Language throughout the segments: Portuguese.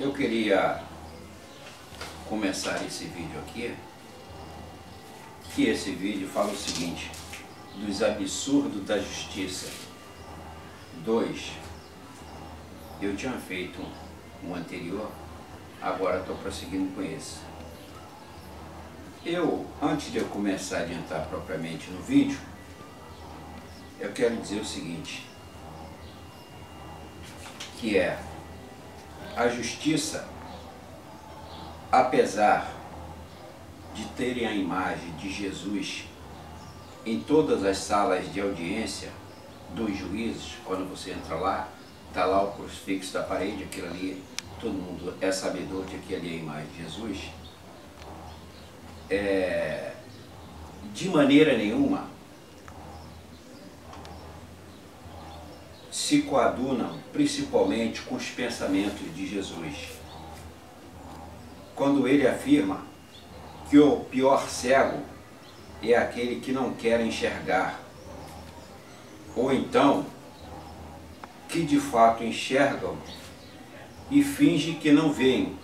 Eu queria começar esse vídeo aqui, que esse vídeo fala o seguinte: dos absurdos da justiça. 2. Eu tinha feito um anterior, agora estou prosseguindo com esse. Antes de eu começar a adiantar propriamente no vídeo, eu quero dizer o seguinte, que é a justiça, apesar de terem a imagem de Jesus em todas as salas de audiência dos juízes, quando você entra lá, está lá o crucifixo da parede, aquilo ali, todo mundo é sabedor de que ali é a imagem de Jesus. De maneira nenhuma se coadunam principalmente com os pensamentos de Jesus, quando ele afirma que o pior cego é aquele que não quer enxergar, ou então que de fato enxergam e fingem que não veem,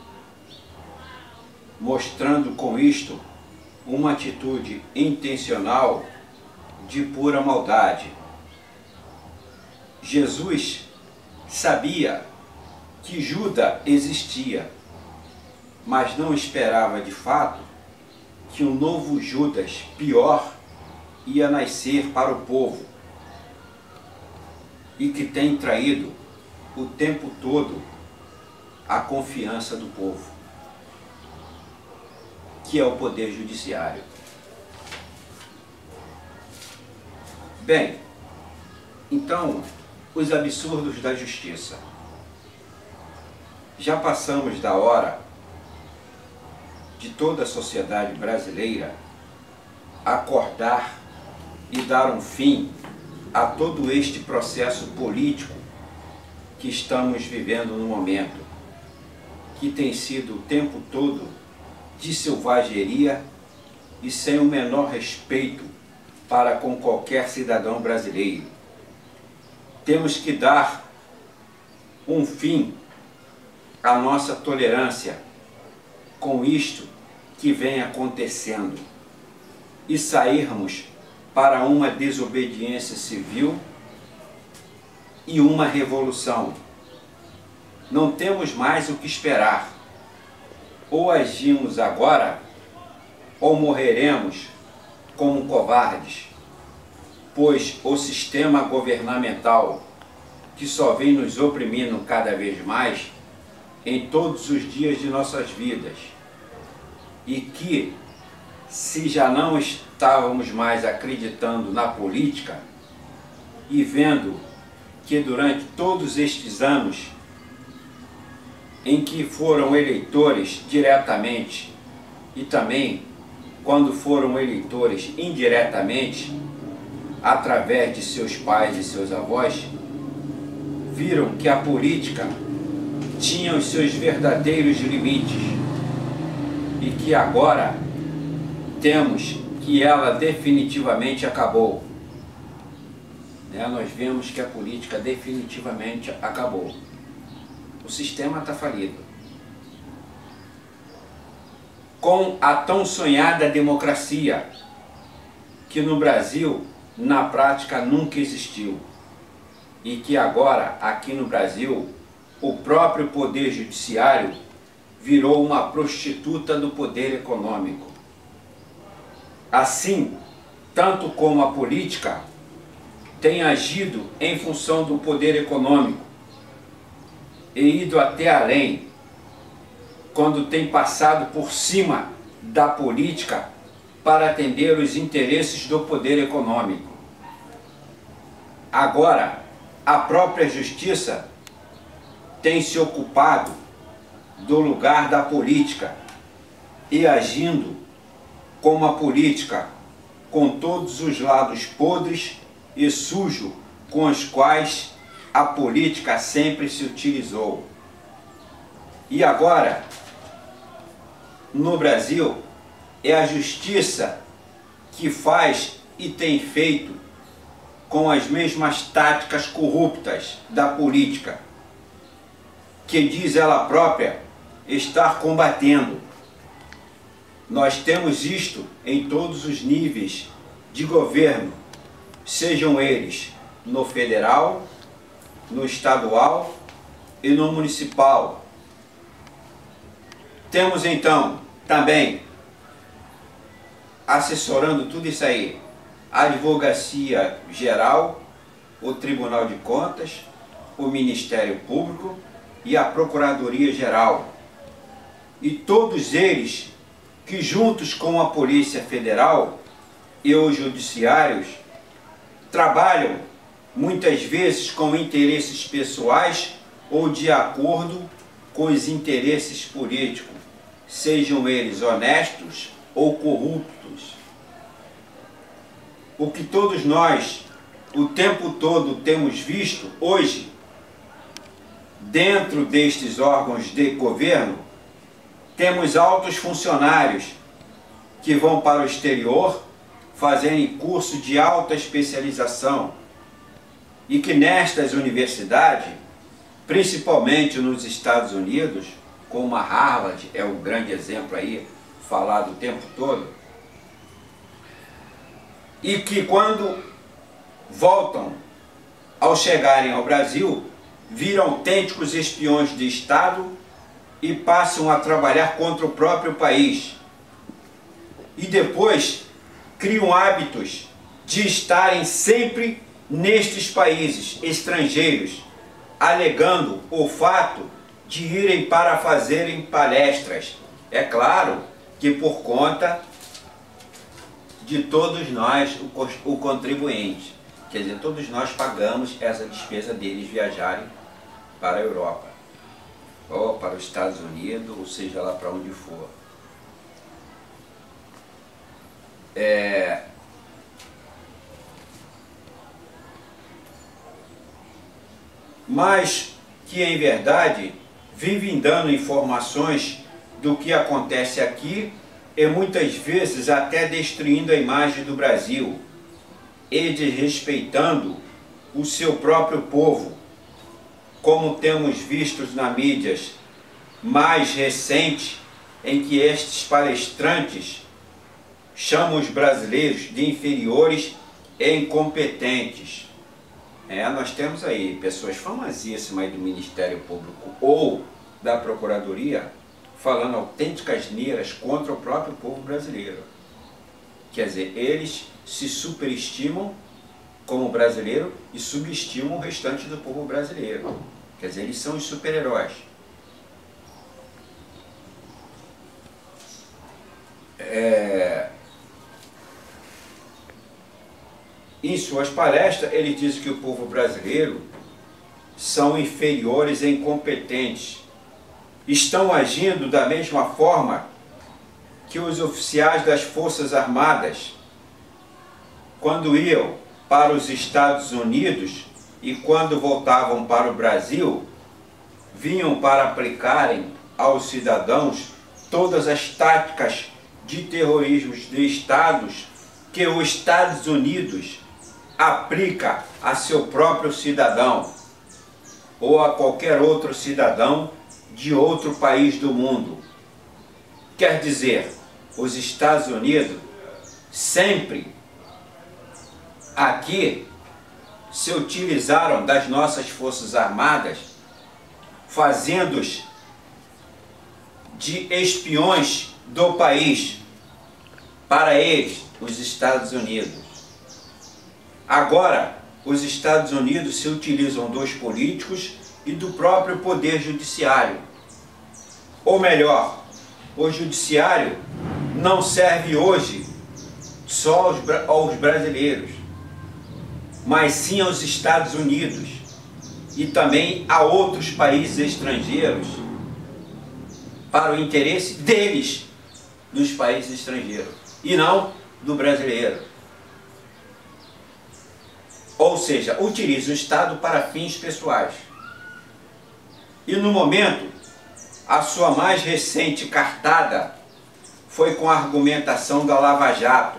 mostrando com isto uma atitude intencional de pura maldade. Jesus sabia que Judas existia, mas não esperava de fato que um novo Judas pior ia nascer para o povo e que tem traído o tempo todo a confiança do povo, que é o poder judiciário. Bem, então, os absurdos da justiça. Já passamos da hora de toda a sociedade brasileira acordar e dar um fim a todo este processo político que estamos vivendo no momento, que tem sido o tempo todo de selvageria e sem o menor respeito para com qualquer cidadão brasileiro. Temos que dar um fim à nossa tolerância com isto que vem acontecendo e sairmos para uma desobediência civil e uma revolução. Não temos mais o que esperar. Ou agimos agora, ou morreremos como covardes, pois o sistema governamental, que só vem nos oprimindo cada vez mais em todos os dias de nossas vidas, e que, se já não estávamos mais acreditando na política e vendo que durante todos estes anos em que foram eleitores diretamente e também quando foram eleitores indiretamente, através de seus pais e seus avós, viram que a política tinha os seus verdadeiros limites e que agora temos que ela definitivamente acabou. Nós vemos que a política definitivamente acabou. O sistema está falido. Com a tão sonhada democracia, que no Brasil, na prática, nunca existiu. E que agora, aqui no Brasil, o próprio poder judiciário virou uma prostituta do poder econômico. Assim, tanto como a política tem agido em função do poder econômico e ido até além, quando tem passado por cima da política para atender os interesses do poder econômico. Agora, a própria justiça tem se ocupado do lugar da política e agindo como a política, com todos os lados podres e sujos com os quais a política sempre se utilizou. E agora, no Brasil, é a justiça que faz e tem feito com as mesmas táticas corruptas da política, que diz ela própria estar combatendo. Nós temos isto em todos os níveis de governo, sejam eles no federal, no estadual e no municipal. Temos então também, assessorando tudo isso aí, a Advocacia Geral, o Tribunal de Contas, o Ministério Público e a Procuradoria Geral. E todos eles que, juntos com a Polícia Federal e os judiciários, trabalham muitas vezes com interesses pessoais ou de acordo com os interesses políticos, sejam eles honestos ou corruptos. O que todos nós, o tempo todo, temos visto hoje, dentro destes órgãos de governo, temos altos funcionários que vão para o exterior fazerem curso de alta especialização e que nestas universidades, principalmente nos Estados Unidos, como a Harvard é um grande exemplo aí, falado o tempo todo, e que quando voltam, ao chegarem ao Brasil, viram autênticos espiões de Estado e passam a trabalhar contra o próprio país. E depois criam hábitos de estarem sempre nestes países estrangeiros, alegando o fato de irem para fazerem palestras. É claro que por conta de todos nós, o contribuinte. Quer dizer, todos nós pagamos essa despesa deles viajarem para a Europa, ou para os Estados Unidos, ou seja lá para onde for. Mas que, em verdade, vivem dando informações do que acontece aqui e muitas vezes até destruindo a imagem do Brasil e desrespeitando o seu próprio povo, como temos visto na mídias mais recente, em que estes palestrantes chamam os brasileiros de inferiores e incompetentes. Nós temos aí pessoas famosíssimas aí do Ministério Público ou da Procuradoria falando autênticas neiras contra o próprio povo brasileiro. Quer dizer, eles se superestimam como brasileiro e subestimam o restante do povo brasileiro. Quer dizer, eles são os super-heróis. Em suas palestras, ele diz que o povo brasileiro são inferiores e incompetentes. Estão agindo da mesma forma que os oficiais das Forças Armadas, quando iam para os Estados Unidos e quando voltavam para o Brasil, vinham para aplicarem aos cidadãos todas as táticas de terrorismo de estados que os Estados Unidos aplica a seu próprio cidadão ou a qualquer outro cidadão de outro país do mundo. Quer dizer, os Estados Unidos sempre aqui se utilizaram das nossas Forças Armadas, fazendo-os de espiões do país para eles, os Estados Unidos. Agora, os Estados Unidos se utilizam dos políticos e do próprio poder judiciário. Ou melhor, o judiciário não serve hoje só aos brasileiros, mas sim aos Estados Unidos e também a outros países estrangeiros, para o interesse deles, dos países estrangeiros, e não do brasileiro. Ou seja, utiliza o Estado para fins pessoais. E no momento, a sua mais recente cartada foi com a argumentação da Lava Jato.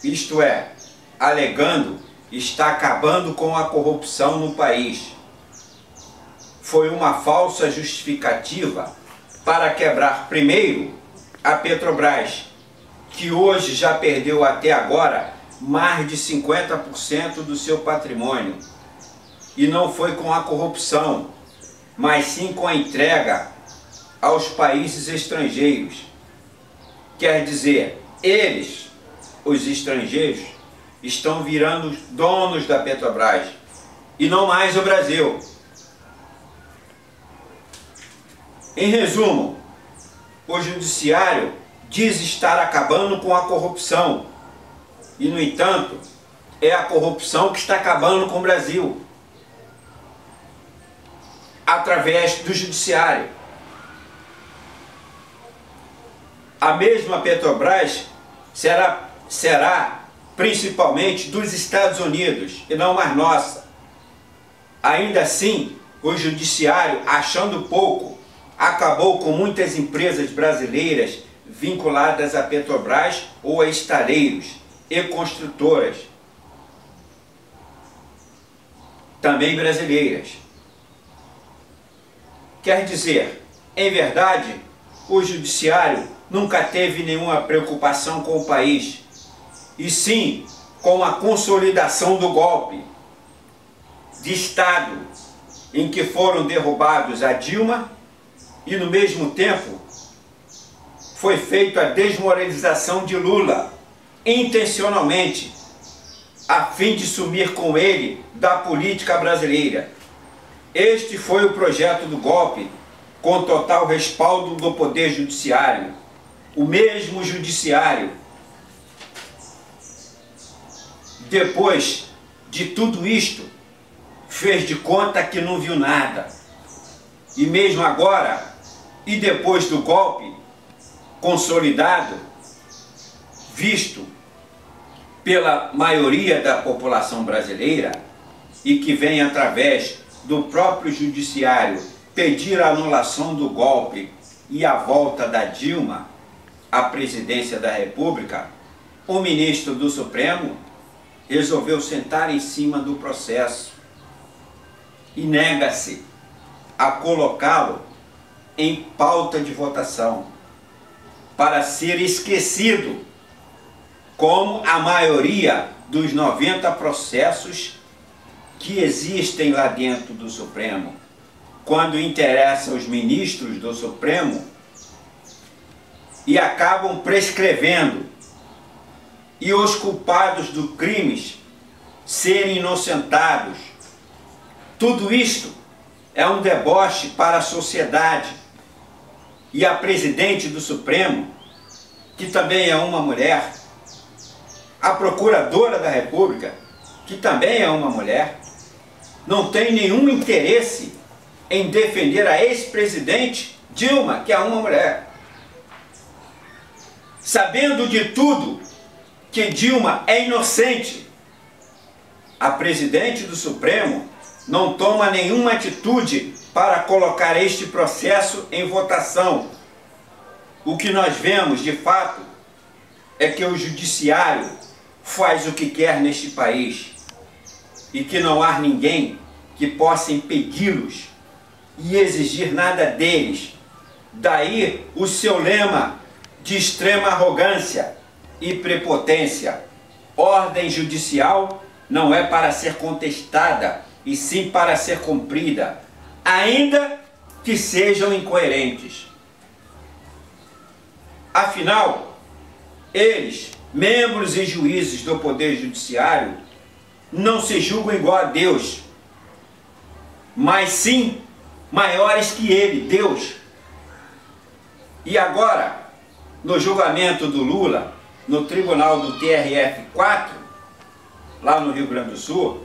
Isto é, alegando está acabando com a corrupção no país, foi uma falsa justificativa para quebrar primeiro a Petrobras, que hoje já perdeu até agora mais de 50% do seu patrimônio. E não foi com a corrupção, mas sim com a entrega aos países estrangeiros. Quer dizer, eles, os estrangeiros, estão virando donos da Petrobras e não mais o Brasil. Em resumo, o judiciário diz estar acabando com a corrupção e, no entanto, é a corrupção que está acabando com o Brasil através do judiciário. A mesma Petrobras será principalmente dos Estados Unidos e não mais nossa. Ainda assim, o judiciário, achando pouco, acabou com muitas empresas brasileiras vinculadas à Petrobras ou a estaleiros e construtoras, também brasileiras. Quer dizer, em verdade, o judiciário nunca teve nenhuma preocupação com o país, e sim com a consolidação do golpe de Estado, em que foram derrubados a Dilma e, no mesmo tempo, foi feita a desmoralização de Lula, intencionalmente, a fim de sumir com ele da política brasileira. Este foi o projeto do golpe, com total respaldo do Poder Judiciário. O mesmo Judiciário, depois de tudo isto, fez de conta que não viu nada. E mesmo agora, e depois do golpe consolidado, visto pela maioria da população brasileira e que vem através do próprio judiciário pedir a anulação do golpe e a volta da Dilma à presidência da República, o ministro do Supremo resolveu sentar em cima do processo e nega-se a colocá-lo em pauta de votação para ser esquecido, como a maioria dos 90 processos que existem lá dentro do Supremo. Quando interessa aos ministros do Supremo e acabam prescrevendo e os culpados dos crimes serem inocentados. Tudo isto é um deboche para a sociedade. E a presidente do Supremo, que também é uma mulher, a procuradora da República, que também é uma mulher, não tem nenhum interesse em defender a ex-presidente Dilma, que é uma mulher. Sabendo de tudo que Dilma é inocente, a presidente do Supremo não toma nenhuma atitude para colocar este processo em votação. O que nós vemos, de fato, é que o judiciário faz o que quer neste país e que não há ninguém que possa impedi-los e exigir nada deles. Daí o seu lema de extrema arrogância e prepotência. Ordem judicial não é para ser contestada, e sim para ser cumprida, ainda que sejam incoerentes. Afinal, eles, membros e juízes do Poder Judiciário, não se julgam igual a Deus, mas sim maiores que ele, Deus. E agora, no julgamento do Lula, no tribunal do TRF4, lá no Rio Grande do Sul,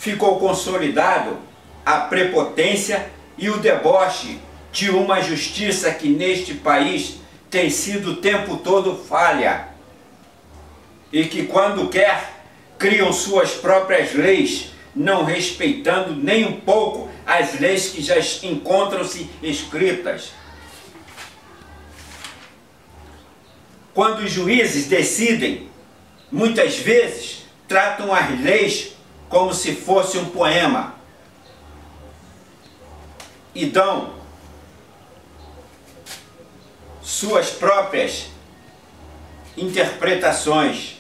ficou consolidado a prepotência e o deboche de uma justiça que neste país tem sido o tempo todo falha e que, quando quer, criam suas próprias leis, não respeitando nem um pouco as leis que já encontram-se escritas. Quando os juízes decidem, muitas vezes tratam as leis como se fosse um poema. e dão suas próprias interpretações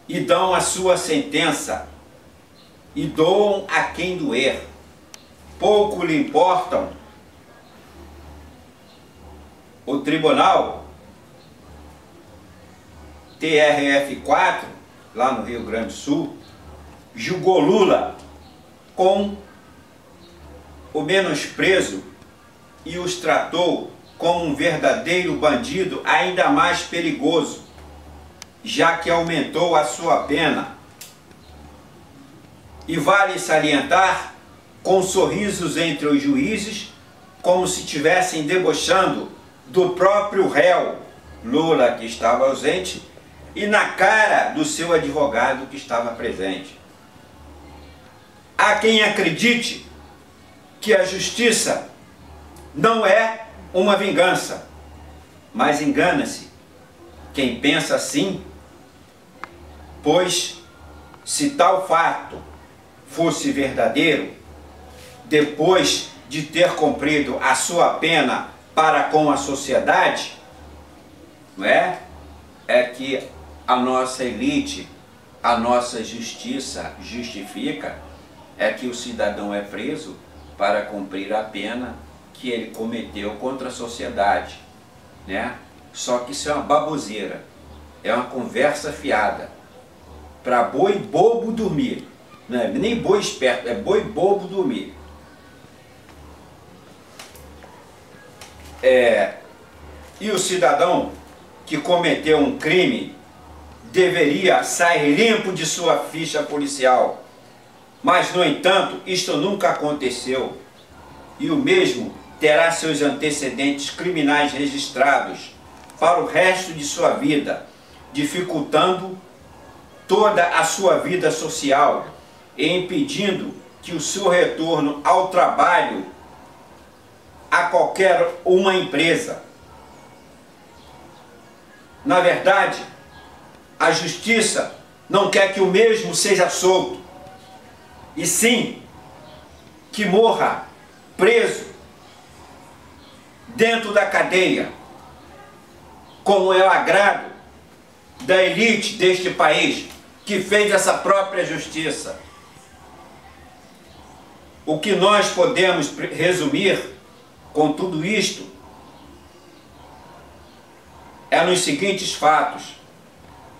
e dão a sua sentença e doam a quem doer. Pouco lhe importam. O tribunal TRF4, lá no Rio Grande do Sul, julgou Lula com o menosprezo e os tratou como um verdadeiro bandido ainda mais perigoso, já que aumentou a sua pena. E vale salientar, com sorrisos entre os juízes, como se estivessem debochando do próprio réu, Lula, que estava ausente, e na cara do seu advogado, que estava presente. Há quem acredite que a justiça não é uma vingança, mas engana-se quem pensa assim, pois se tal fato fosse verdadeiro, depois de ter cumprido a sua pena para com a sociedade, não é? É que a nossa elite, a nossa justiça justifica, é que o cidadão é preso para cumprir a pena que ele cometeu contra a sociedade, né? Só que isso é uma baboseira, é uma conversa fiada, para boi bobo dormir, não é nem boi esperto, é boi bobo dormir. E o cidadão que cometeu um crime deveria sair limpo de sua ficha policial, mas no entanto isto nunca aconteceu, e o mesmo terá seus antecedentes criminais registrados para o resto de sua vida, dificultando toda a sua vida social e impedindo que o seu retorno ao trabalho a qualquer uma empresa. Na verdade, a justiça não quer que o mesmo seja solto, e sim que morra preso dentro da cadeia, como é o agrado da elite deste país, que fez essa própria justiça. O que nós podemos resumir com tudo isto é nos seguintes fatos: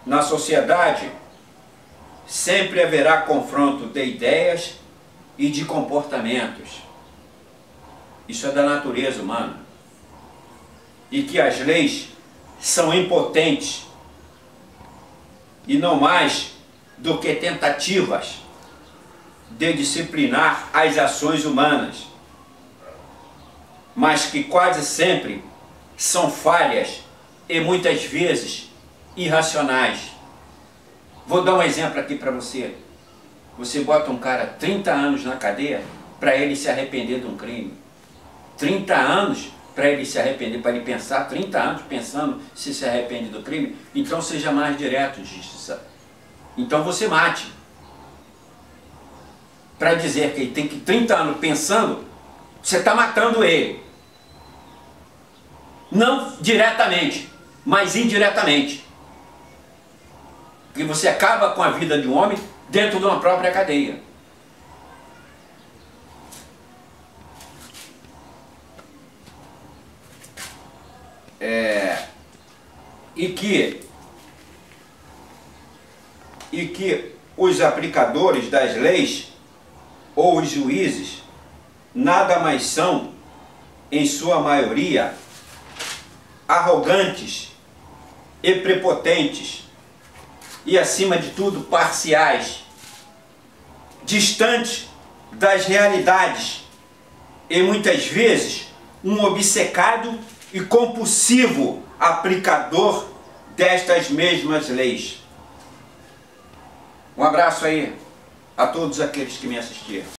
na sociedade sempre haverá confronto de ideias e de comportamentos. Isso é da natureza humana. E que as leis são impotentes e não mais do que tentativas de disciplinar as ações humanas, mas que quase sempre são falhas e muitas vezes irracionais. Vou dar um exemplo aqui para você. Você bota um cara 30 anos na cadeia para ele se arrepender de um crime. 30 anos para ele se arrepender, para ele pensar 30 anos pensando se arrepende do crime. Então seja mais direto, justiça. Então você mate. Para dizer que ele tem que 30 anos pensando, você está matando ele. Não diretamente, mas indiretamente. Porque você acaba com a vida de um homem dentro de uma própria cadeia. E que os aplicadores das leis ou os juízes nada mais são, em sua maioria, arrogantes e prepotentes e, acima de tudo, parciais, distantes das realidades e, muitas vezes, um obcecado e compulsivo aplicador destas mesmas leis. Um abraço aí a todos aqueles que me assistiram.